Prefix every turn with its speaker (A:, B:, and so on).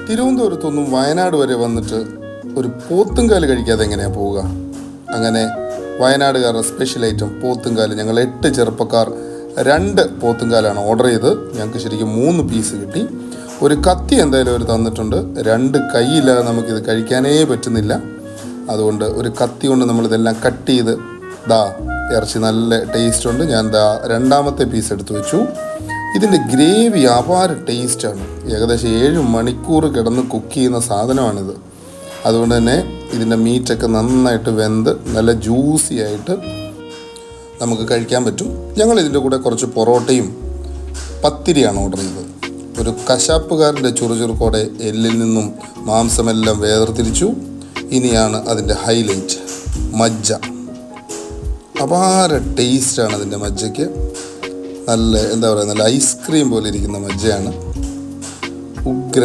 A: തിരുവനന്തപുരത്തുനിന്നും വയനാട് വരെ വന്നിട്ട് ഒരു പോത്തുംകാല് കഴിക്കാതെ എങ്ങനെയാണ് പോവുക? അങ്ങനെ വയനാടുകാരുടെ സ്പെഷ്യൽ ഐറ്റം പോത്തുംകാല്. ഞങ്ങൾ 8 ചെറുപ്പക്കാർ 2 പോത്തുംകാലാണ് ഓർഡർ ചെയ്ത്. ഞങ്ങൾക്ക് ശരിക്കും 3 പീസ് കിട്ടി. ഒരു കത്തി എന്തായാലും അവർ തന്നിട്ടുണ്ട്. 2 കൈയില്ലാതെ നമുക്കിത് കഴിക്കാനേ പറ്റുന്നില്ല. അതുകൊണ്ട് ഒരു കത്തി കൊണ്ട് നമ്മളിതെല്ലാം കട്ട് ചെയ്ത് ഇറച്ചി നല്ല ടേസ്റ്റ് ഉണ്ട്. ഞാൻ രണ്ടാമത്തെ പീസ് എടുത്ത് വെച്ചു. ഇതിൻ്റെ ഗ്രേവി അപാര ടേസ്റ്റാണ്. ഏകദേശം 7 മണിക്കൂർ കിടന്ന് കുക്ക് ചെയ്യുന്ന സാധനമാണിത്. അതുകൊണ്ട് തന്നെ ഇതിൻ്റെ മീറ്റൊക്കെ നന്നായിട്ട് വെന്ത് നല്ല ജ്യൂസി ആയിട്ട് നമുക്ക് കഴിക്കാൻ പറ്റും. ഞങ്ങൾ ഇതിൻ്റെ കൂടെ കുറച്ച് പൊറോട്ടയും പത്തിരിയാണ് ഓർഡർ ചെയ്തത്. ഒരു കശാപ്പുകാരൻ്റെ ചുറുചുറുക്കോടെ എല്ലിൽ നിന്നും മാംസമെല്ലാം വേർതിരിച്ചു. ഇനിയാണ് അതിൻ്റെ ഹൈലൈറ്റ്, മജ്ജ. അപാര ടേസ്റ്റാണ് അതിൻ്റെ മജ്ജയ്ക്ക്. നല്ല ഐസ്ക്രീം പോലെ ഇരിക്കുന്ന മജ്ജയാണ്. ഉഗ്ര